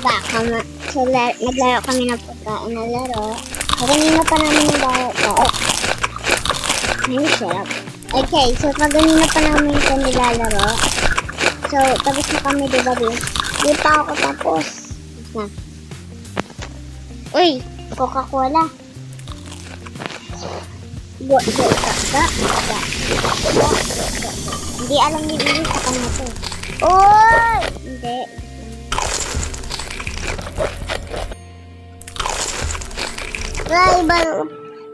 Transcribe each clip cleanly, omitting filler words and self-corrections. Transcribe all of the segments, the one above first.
diba, naglaro kami ng pagkain na laro. So, kanina pa namin yung laro. Ay, sarap. Okay, so kanina pa namin ito nilalaro. So, tapos na kami, diba, di pa ako tapos. Na. Uy, Coca-Cola. Hindi alam ni Billy sa kanya to. Uy! Hindi.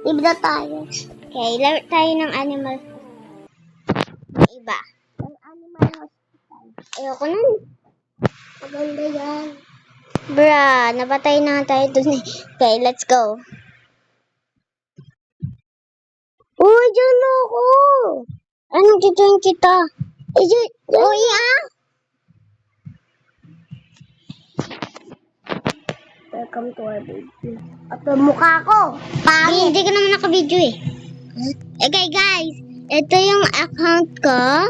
Iba tayo. Okay, laro tayo ng Animal Iba. Ang Animal Hospital. Ayoko nun. Maganda yan. Bruh, napatay na tayo dun eh. Okay, let's go. Uy, dyan ako. Anong join kita? Uy, ah! Welcome to our video. At mukha ko. Hindi ka naman naka-video eh. Okay guys, ito yung account ko.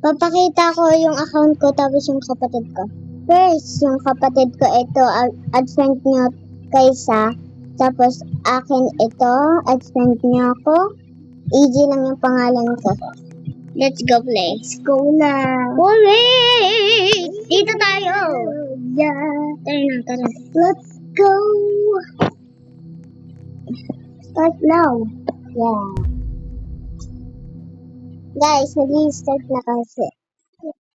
Papakita ko yung account ko tapos yung kapatid ko. First, yung kapatid ko ito, add friend nyo kaysa. Tapos akin ito, add friend nyo ako. Easy lang yung pangalan ko. Let's go play. Let's go na. Hooray! Dito tayo. Yeah. Tara. Let's go. Start now. Yeah. Guys, nag-start na kasi.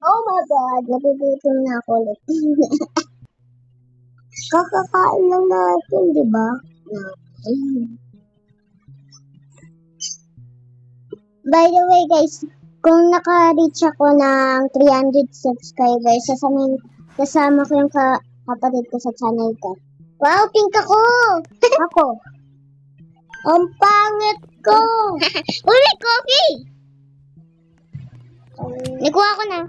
Oh my God, nagugutom na ako ulit. Kakakain lang natin, di ba? By the way, guys, kung naka-reach ako ng 300 subscribers, kasama ko yung kapatid ko sa channel ko. Wow, pink ako! Ako. Ang pangit ko! Uy, coffee! Nakuha ko na.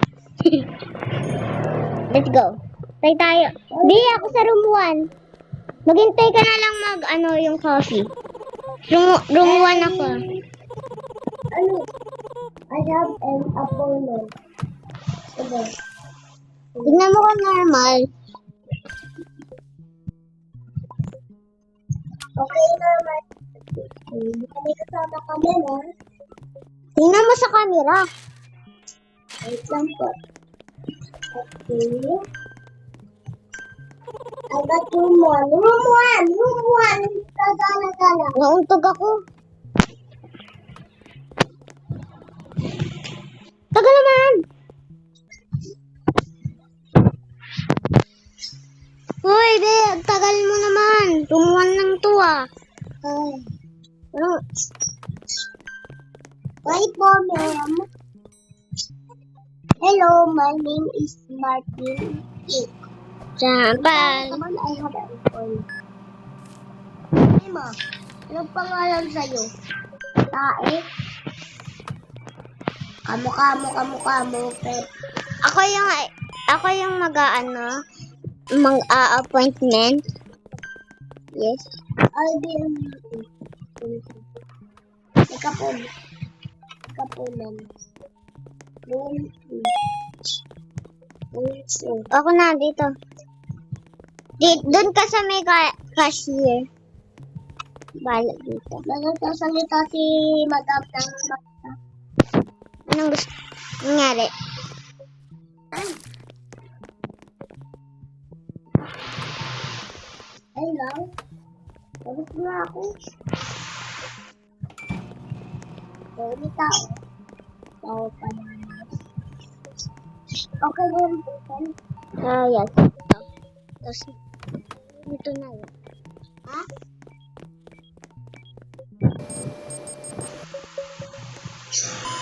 Let's go. Tay tayo. Di, ako sa room 1. Maghintay ka na lang yung coffee. Room 1 ako. Ano? I have an Apollo. Okay. Tignan mo ko normal. Okay, normal. Kami kasama kami, no? Tingnan mo sa camera. Wait lang po. Okay. I got room 1. Room 1! Tagala. Nauntog ako. Tagal naman! Hoy, babe! Tagal mo naman! Room 1 lang to ah. Ay. Ano? Wait po, ma'am. Hello, my name is Martin. Japan. Naman, I have a phone. Hey, ma. Anong pangalan sa'yo? Tae? Kamukha mo. Ako yung mag-appointment. Yes. I'll be in Kapunan. Ako na, dito. Doon ka sa may cashier. Bala dito. Nagsasalita si Madam ng mata. Anong gusto nangyari? Hello? Tapos na ako. Dami tao. Tao pa naman. Okay na yung button? Yes. Tapos, ito na yun. Ha?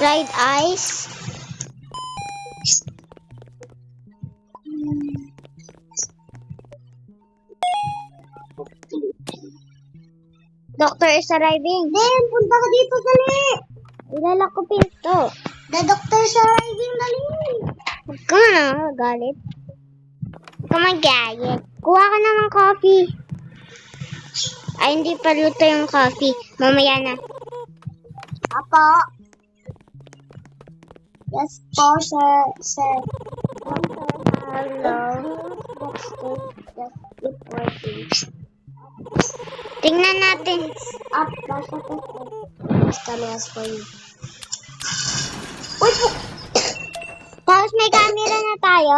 Fried ice. Doctor is arriving. Den, punta ka dito, dali. Ilala ko pinto. The doctor is arriving, dali. Huwag ka na, galit. Huwag ka mag-galit. Kuha ka naman coffee. Ay, hindi pa luto yung coffee. Mamaya na. Apo. Yes po, sir. Tingnan natin. Up, basta ko. Cameras for you. Uy, Tapos may camera na tayo.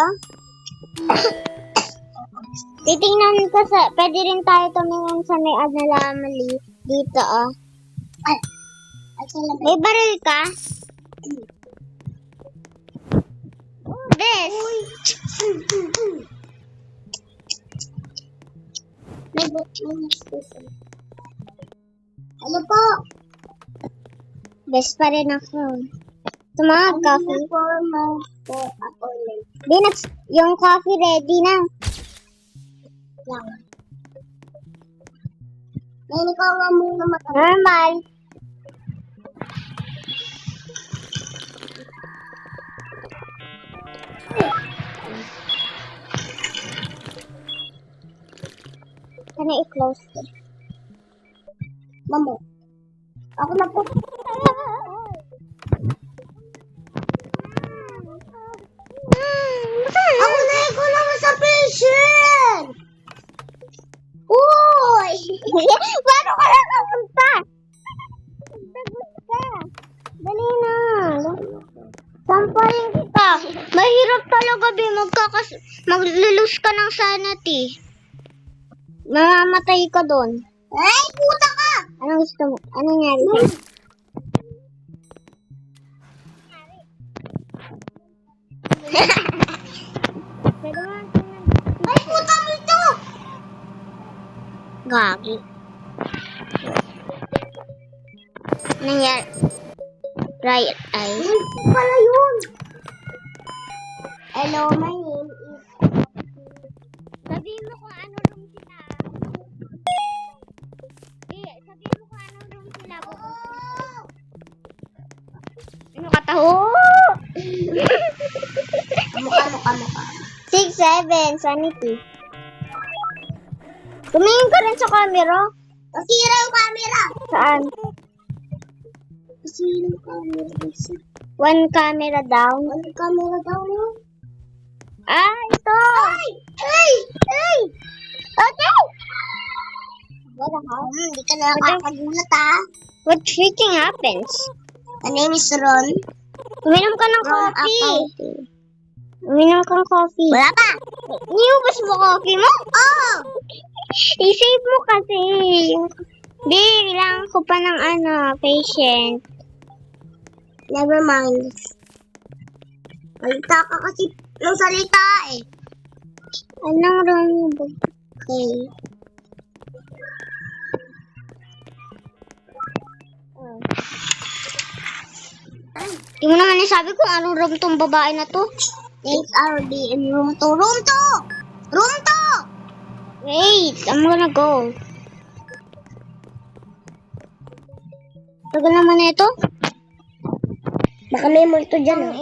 Titingnan ko pwede rin tayo tumingin sa may anomaly dito, oh. ay, salamat. May baril ka? Bes! May station. Ano po? Bes pa rin ako. Tumawag coffee. For ako late Di na, yung coffee ready na. lang. Ngayon ikaw nga muna matapos. Normal. Sana i-close ko. Mamo. Ako na po. Ako na ikaw naman sa patient! Uy! Paano ka nakapunta? Tagus ka. Dali na. Sampaling kita. Mahirap talaga, Bi. Maglulus ka ng sanity. Mamamatay ka doon. Ay, puta ka! Anong gusto mo? Anong nangyari sa'yo? Pwede mo lang tingnan. Ay, puta mo ito! Gagi. Nangyari. Riot eyes. Ay, pala yun! Hello, my name is... Sabihin mo kung ano room sila. Sabihin mo kung ano room sila. Ano kataho? Mukha. 6, 7, sanity. Tumingin ka rin sa camera. Nasira yung camera! Saan? Nasira yung camera. One camera down. Ano camera daw yun? Ah, ito! Ay! Ay! Ay! Okay! Hindi ka nakakagulat ha. What freaking happens? My name is Ron. Uminom ka ng From coffee. accounting. Uminom kang coffee. Wala pa! Niubos mo coffee mo? Oh! I-save mo kasi. Di, kailangan ko pa ng patient. Never mind. Salita ka kasi ng salita eh. Anong wrong mo? Okay. Di mo naman nasabi kung anong room tong babae na to. HRD in room 2. Room 2! Room 2! Wait, I'm gonna go. Tagal naman na ito. Baka may multo dyan ah.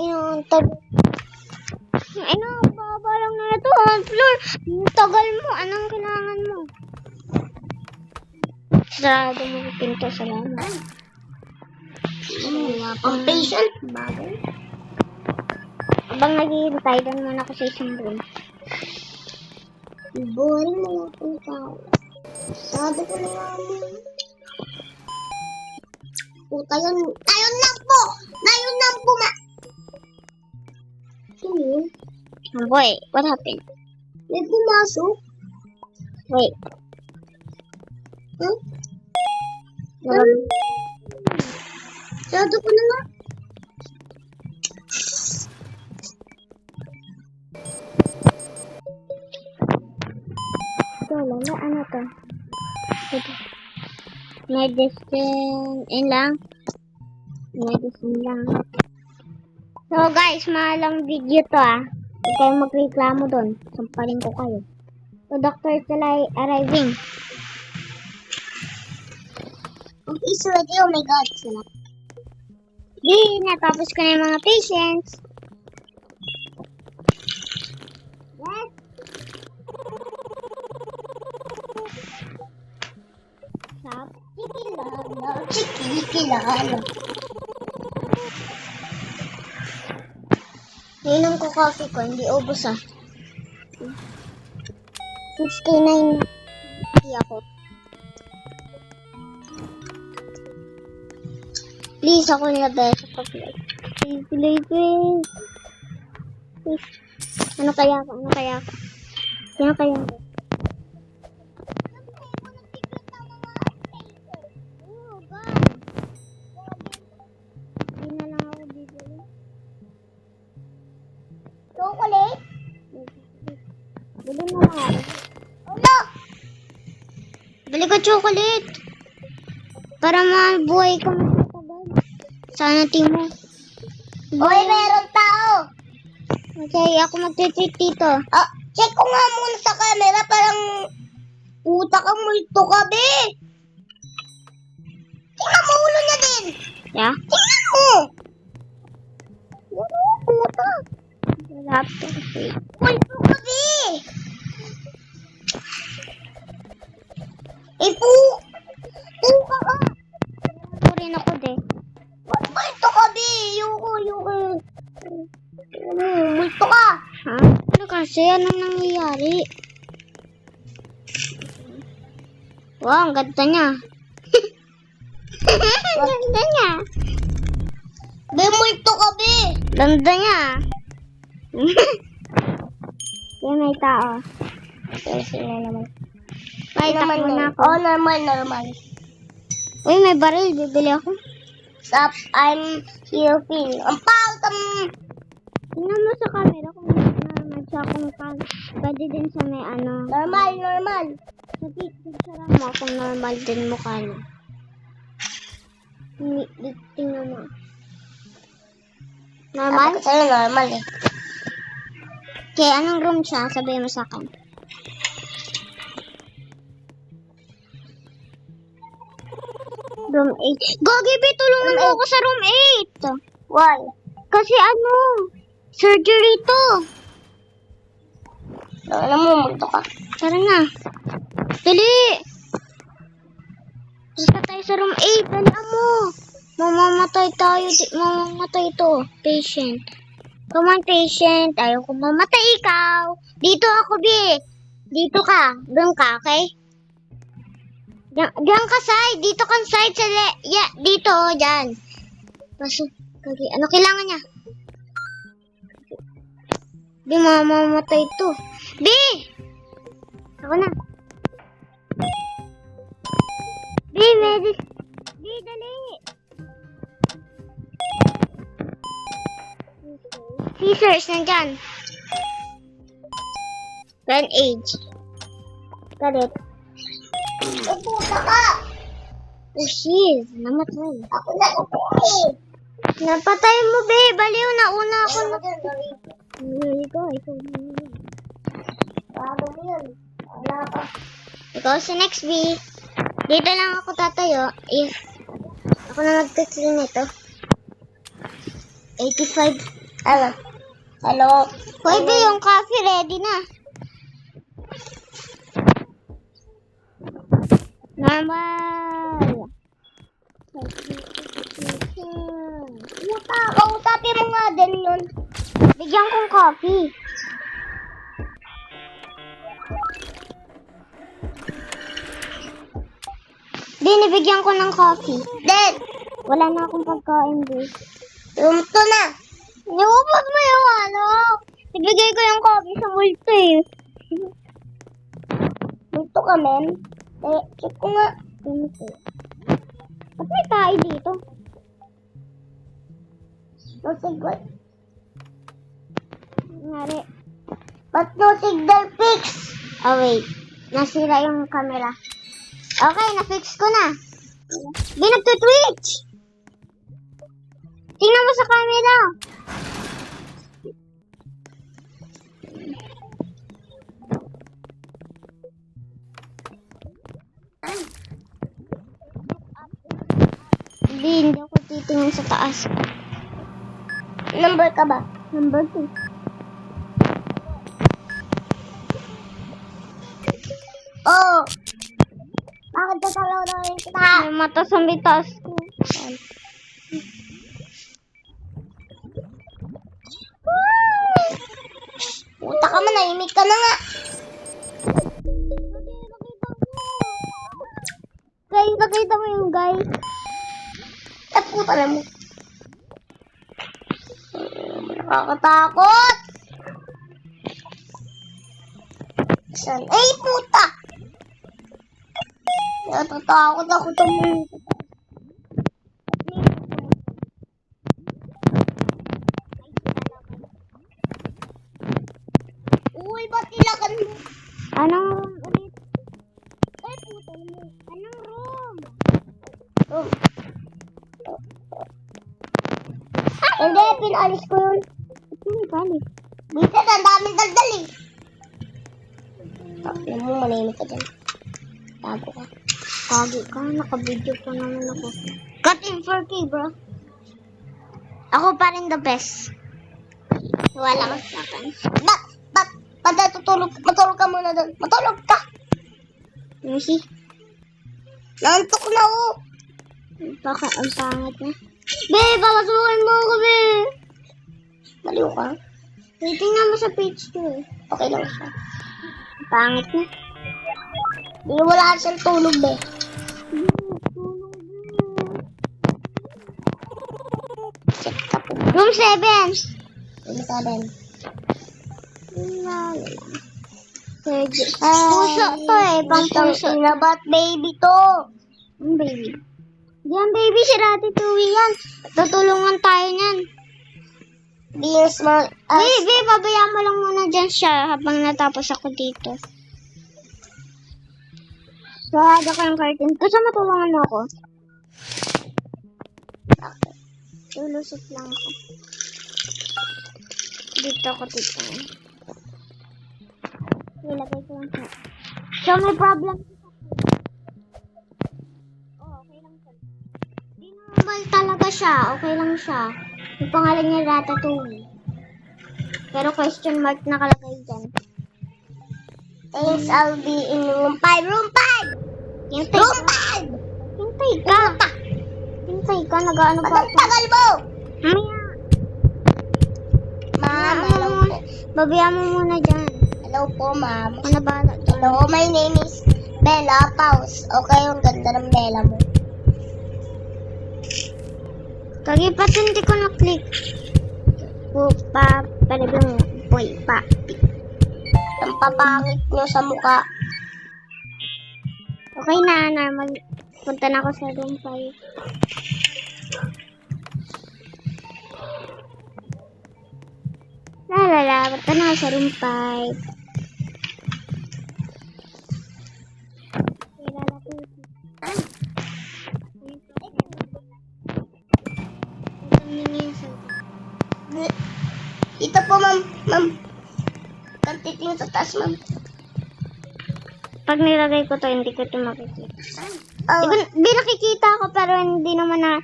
Yung baba lang na ito. Floor, tagal mo. Anong kailangan mo? Sarado mo yung pinto. Salamat. Pang patient. Bagay. Abang naghihintay, doon muna ako sa isang room. Boring na lang po tao. Sabi ko na nga mo. Puta yun. Ngayon lang po! Ngayon lang po Sino yun? Oh boy, what happened? May pumasok? Wait. Huh? Um, Sabi ko na nga. wala na, ano to? Ito. Medicine, lang. Medicine lang. So guys, mahalang video to Huwag kayong magreklamo doon. Sampaling ko kayo. So doctor is arriving. Ang is ready, oh my god. Sila. Di, natapos ko na yung mga patients. Yes. Stop. Chikilala. Inom ko coffee ko, hindi ubos 69 na ako. Please, ako na best sa play. Please. Ano kaya ako? Sino kaya ako? Oh, God. Hindi na lang ako bibili. Chocolate? Bili mo nga. Ano? Bili ko chocolate. Para mabuhay ka magtatagal. Sana timo. Uy, meron tao. Okay, ako magtitreat dito. Ah, check ko nga muna sa camera. Parang puta ka, multo ka, be. Tingnan mo ulo niya din. Yeah? Tingnan mo. Puta. Laptop. Multo ka, be. Puka ka. Ano rin ako de. Multo ka, be. Yuko. Multo ka. Ha? Ano kasi? Anong nangyayari? Wow, ang ganda niya. Ang ganda niya. Be, multo ka, be. Ganda niya. Yan, may tao. Okay, sila naman. Ay, takbo na ako. Oh, normal. Uy, may baril. Bibili ako. Stop, I'm healing. Ang pangit ang... Tingnan mo sa camera kung normal siya. Kung pwede din sa may ano. Normal. Sa picture mo kung normal din mukha niya. Tingnan mo. Normal? Dapat sa'yo normal eh. Okay, anong room siya? Sabihin mo sa akin. Room 8. Gagi, be, tulungan mo ako sa room 8. Why? Kasi ano, surgery to. Alam mo, multo ka. Tara na. Dali. Punta tayo sa room 8. Dali mo. Mamamatay tayo. Mamamatay to. Patient. Come on, patient. Ayaw ko mamatay ikaw. Dito ako, be. Dito ka. Doon ka, okay? Diyan ka side. Dito ka side sa dito, dyan. Pasok. Ano kailangan niya? Di mamamatay to. Bi! Ako na. Bi, Bi, dali. Scissors, nandyan. Bandage. Galit. Puta ka. Oh, shiz. Namatay. Ako na eh. Napatay mo, be. Baliw na. Una ako Ano na. mo dyan, Ikaw. Bago mo yun. Wala ka. Ikaw sa next, B. Dito lang ako tatayo. If ako na mag-clean nito. 85. Ano? Hello? Pwede yung coffee ready na. Normal. Puta, kausapin mo nga din yun. Bigyan kong coffee. Binibigyan ko ng coffee. Then, Wala na akong pagkain, B. lumto na. Niupag mo yung ano. Ibigay ko yung coffee sa multo eh. Lumto ka, men. Eh, check ko nga. Ba't may tayo dito? No signal. Nangyari. Ba't no signal fix? Oh, wait. Nasira yung camera. Okay, na-fix ko na. Di nagtutwitch. Tingnan mo sa camera. Hindi ako titingin sa taas. Number ka ba? Number 2. Oo. Bakit tatalaw na rin kita? May mata sa may taas ko. Puta ka man, manahimik ka na nga. Guys, nakita mo yung guys. At puta na mo. Nakakatakot. Saan? Ay, puta! Natatakot ako tumingin. Uy, ba't ilakan mo? Anong room ulit? Ay, puta mo. Anong room? Oh. Hindi, pinalis ko yun. Hindi pali. Dito, ang daming daldal eh. Alam mo, manahimik ka dyan. Tago ka. Kagi ka, naka-video pa naman ako. Cut in 4K, bro. Ako pa rin the best. Wala ka sa akin. Ba't matulog ka muna doon? Matulog ka! Lucy, Nantok na ako. baka ang pangit na. Be, papasukin mo ako, be. Maliw ka? Tingnan mo sa page 2 eh. Okay lang siya. Pangit na. Hindi wala siyang tulog eh. Check ka po. Room 7. Ano ka din? Puso to eh, pang puso. Sinabat baby to. Ang baby. Yan baby, si Ratatouille yan. Tutulungan tayo niyan. Being small as... Baby, pabayaan mo lang muna dyan siya habang natapos ako dito. Sarado ko yung curtain. Gusto matulungan mo ako? Lulusot lang ako. Dito ako dito. Ilagay ko lang siya. So, may problem. Oh, okay lang siya. Di normal talaga siya. Okay lang siya. Yung pangalan niya Ratatouille. Pero question mark nakalagay dyan. Thanks, I'll be in room 5. Room 5! Hintay Room ka. 5! Hintay ka. Hintay ka. Nag-ano pa Ba't ang tagal mo? Mamaya. Ma'am, hello po. Babayaan mo muna dyan. Hello po, ma'am. Ako na bahala dyan. Hello, my name is Bella Paus. Okay, ang ganda ng Bella mo. Kagipat hindi ko na-click. Pupa, paribang boy, papi. Ang papangit nyo sa mukha. Okay na, normal. Punta na ako sa room 5. Lalala, punta na ako sa room 5. Kilala ko ito. Ito po, ma'am. Ma'am. Kantit nyo sa taas, ma'am. Pag nilagay ko to, hindi ko ito makikita. Oh, Di nakikita ako pero hindi naman na,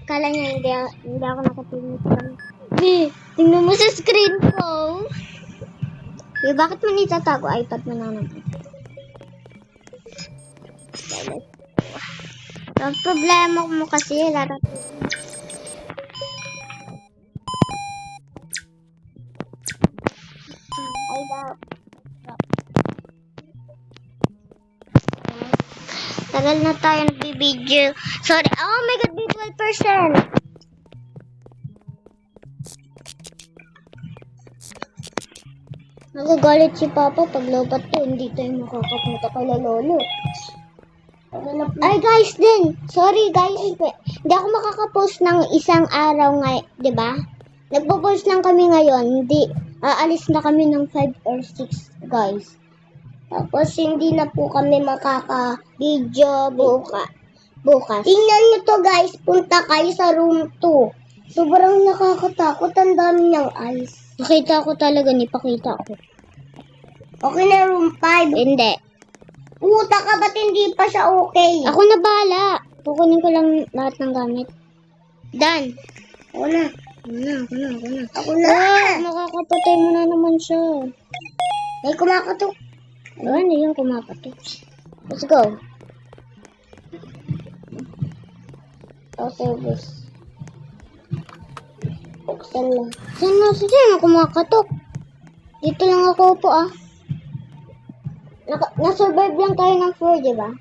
kala niya hindi ako nakatingin sa Di, tingnan mo sa screen ko. Di, bakit mo nitatago? iPad mo na naman. Ang problema mo kasi, larap. ay daw. Tagal na tayo nagbibideo. Sorry. Oh my God, may 12%. Nagagalit si Papa pag lobat to. Hindi tayo makakapunta kay Lolo. Ay guys din. Sorry guys. Hindi ako makakapost ng isang araw nga. Diba? Nagpo-post lang kami ngayon. Hindi. Aalis na kami ng 5 or 6 guys. Tapos, hindi na po kami makaka-video bukas. Tingnan nyo to, guys. Punta kayo sa room 2. Sobrang nakakatakot. Ang dami niyang ice. Nakita ko talaga. Nipakita ko. Okay na, room 5. Hindi. Puta ka, ba't hindi pa siya okay? Ako na bahala. Kukunin ko lang lahat ng gamit. Done. Ako na. Ako na. Makakapatay mo na naman siya. May kumakatok. Ano yung kumakatok? Let's go. Service. Buksan na. Sino kumakatok? Dito lang ako po ah. Na-survive lang tayo ng 4, di ba?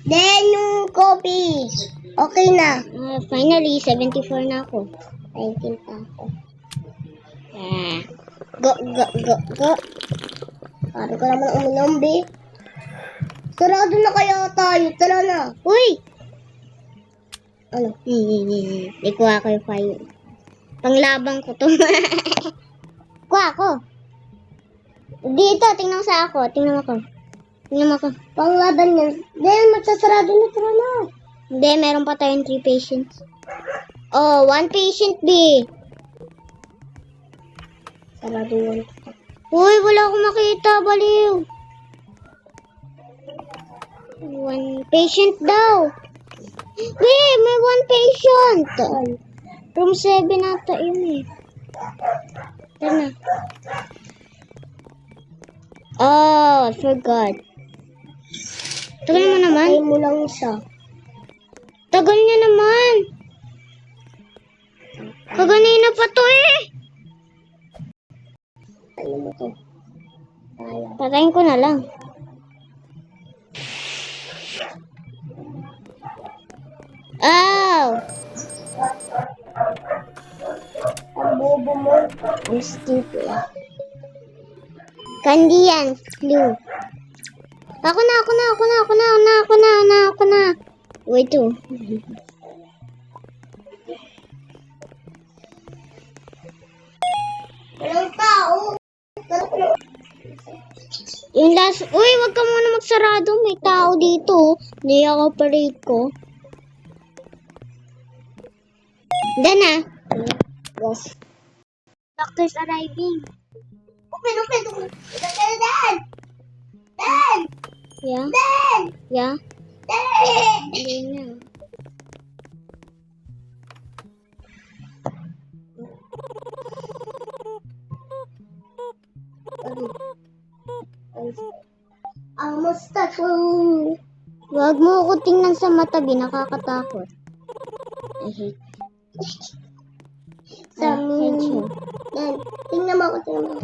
Then, yung coffee. Okay na. Finally, 74 na ako. 19 pa ako. Go. Para ka naman uminom, be. Sarado na kaya tayo. Tara na. Uy! Ano? Ikuha ko yung fire. Panglabang ko to. Kuha ko. Dito, tingnan mo sa ako. Tingnan mo ako. Panglaban yan. Then, magsasarado na. Tara na. Hindi, meron pa tayong 3 patients. Oh, 1 patient, B. Sarado yan. Uy, wala akong makita. Baliw. 1 patient daw. Wait, may 1 patient. Room 7 ata yun eh. Tara na. Oh, I forgot. Tagal mo naman. Patay mo lang isa. Tagal niya naman. Kaganina pa to eh. Ano mo to? Kaya. Patayin ko na lang. Oh! Ang bobo mo. I'm stupid. Candy yan. Blue. Ako na. Wait to. Walang tao. Yung last, uy, wag ka muna magsarado. May tao dito. Hindi ako parade ko. Done na. Yes. Doctor's arriving. Open. Dan! Yeah? Dan! Yeah? Dan! Hindi na. Ang mustache. Wag mo ako tingnan sa mata, nakakatakot. I hate. Sa I hate you. Dan, tingnan mo ako.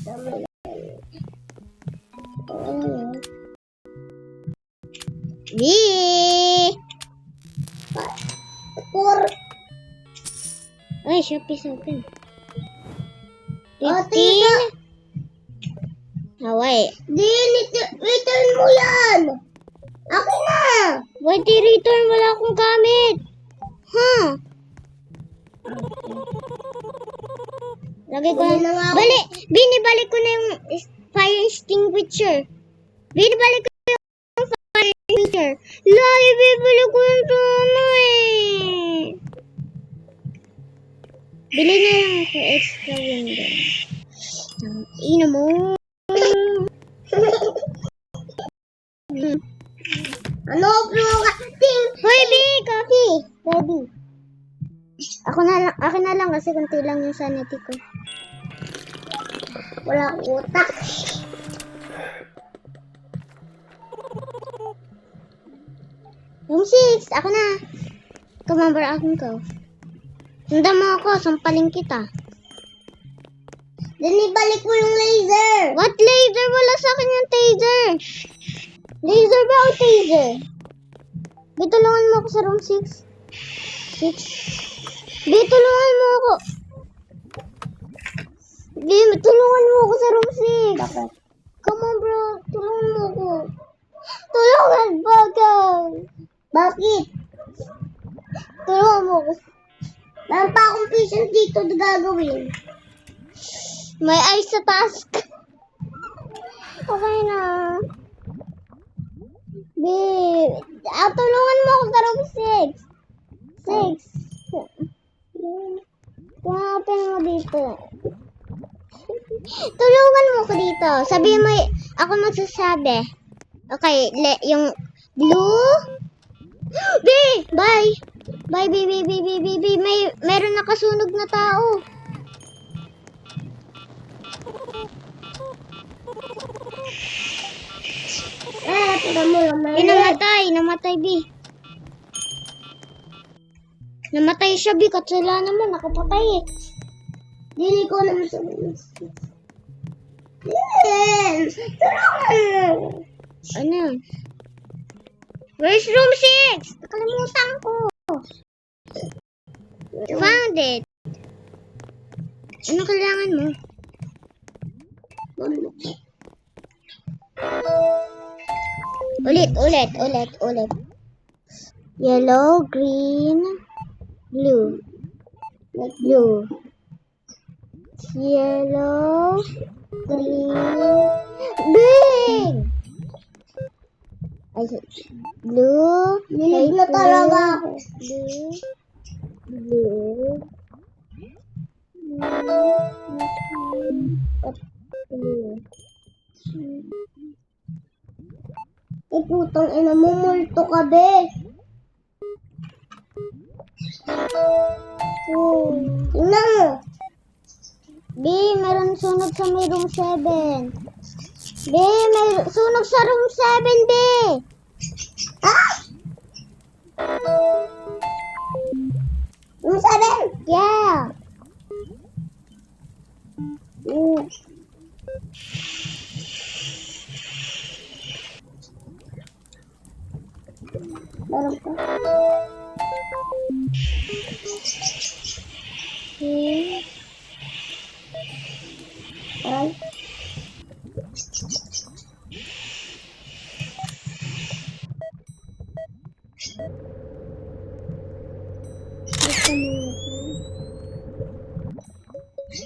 Sa amin. Yee! Por. Ay, Shopee open. Oh, tita. Hawaii. Return mo yan. Akin na. Wait, i-return. Wala akong gamit. Huh? Lagay ko Bili na. na nga ako. Binibalik ko na yung fire extinguisher. Binibalik ko yung fire extinguisher. Lagi, bibili ko yung tono eh. Bili na lang ako extra window. Ina mo. Ano, bro? Hoy, B! Coffee! Ready. Akin na lang kasi konti lang yung sanity ko. Wala akong utak. Room 6! Ako na! Kumambar akong ko. Sundan mo ako, sampalin kita. Then ibalik mo yung laser. What laser? Wala sa akin yung taser. Laser ba o taser? Bitulungan mo ako sa room 6. 6. Bitulungan mo ako. Bitulungan mo ako sa room 6. Bakit? Come on bro, tulungan mo ako. Tulungan ba ka? Bakit? Tulungan mo ako. Meron pa akong patient dito na gagawin. May eyes sa task. Okay na. Babe, tulungan mo ako sa room 6. Open mo dito. Tulungan mo ko dito. Sabihin mo, ako magsasabi. Okay, yung blue. Bye. Bye, baby. Meron nakasunog na tao. Tignan mo lang. Namatay, B. Namatay siya, B. Kasalanan mo, nakapatay eh. Dili ko naman sa Lin! Tulungan mo! Ano? Where's room 6? Nakalimutan ko. Found it. Ano kailangan mo? Ulit. Yellow, green, blue. Blue. Yellow, green, green. Ay, blue. Nilig na talaga ako. Blue. Blue. Eh, putang ina mo, multo ka, be. Tingnan mo. B, meron sunog sa may room 7. B, may sunog sa room 7, B. Ah! Yung 7? Yeah. Meron pa. Okay. Aray.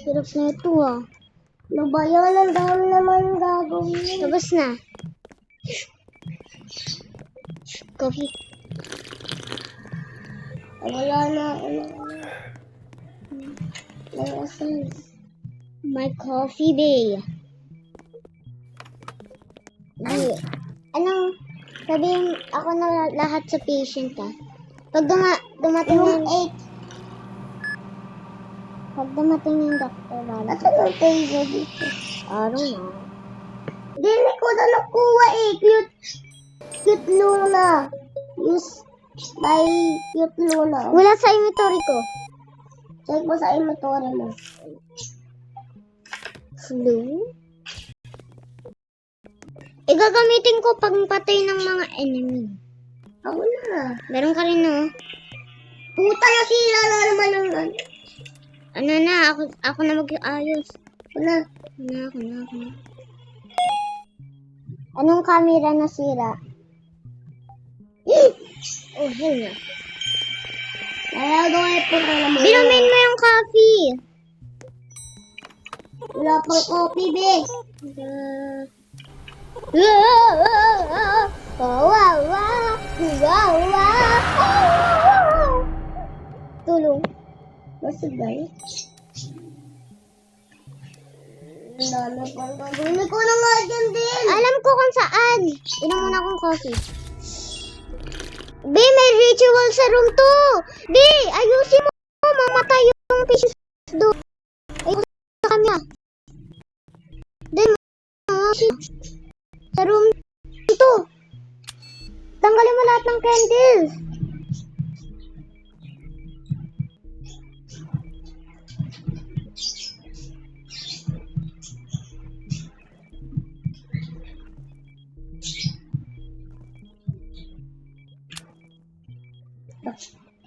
Hirap na ito ah. Ano ba yan? Ang dami naman gagawin. Tapos na. Coffee. Wala na. Nalasan. My coffee bay. Ay, anong sabihin ako na lahat sa patient ah. Pag dumating Room yung 8. pag dumating yung doctor, wala. Asan yung taser dito? I don't know. Dili ko na nakuha eh. Cute Luna. Use by Cute Luna. Wala sa inventory ko. Check mo sa inventory mo. Flu? Igagamitin ko pag patay ng mga enemy. Ako na. Meron ka rin no? Puta na sila na naman yung Ano na, ako na mag-ayos. Ako na. Ako na. Anong camera nasira? Oh, hell na. Nalagawin po ka naman. Binumin mo yung coffee. Wala pang coffee, be. Tulong. Masagay. Ang dami pang gagawin ko na nga dyan din. Alam ko kung saan. Inom muna akong coffee. B, may ritual sa room 2. B, ayusin mo. Mamatay yung fishes doon. Ayusin sa kanya. Then, sa room 2. Tanggalin mo lahat ng candles.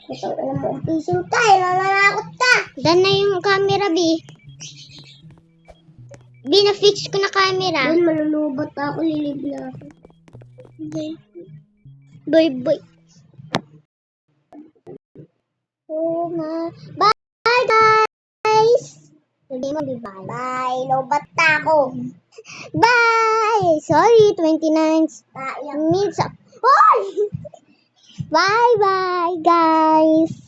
Ito, alam mo, pising tayo. Nananakot ka. Dan na yung camera, B. B, na-fix ko na camera. Doon, malulubat ako. Lilibla ako. Boy. Oh, bye, guys! Sabi mo, bye. Bye, lubat na ako. Bye! Sorry, 29 Sayang. minutes. Hoy! Bye, guys!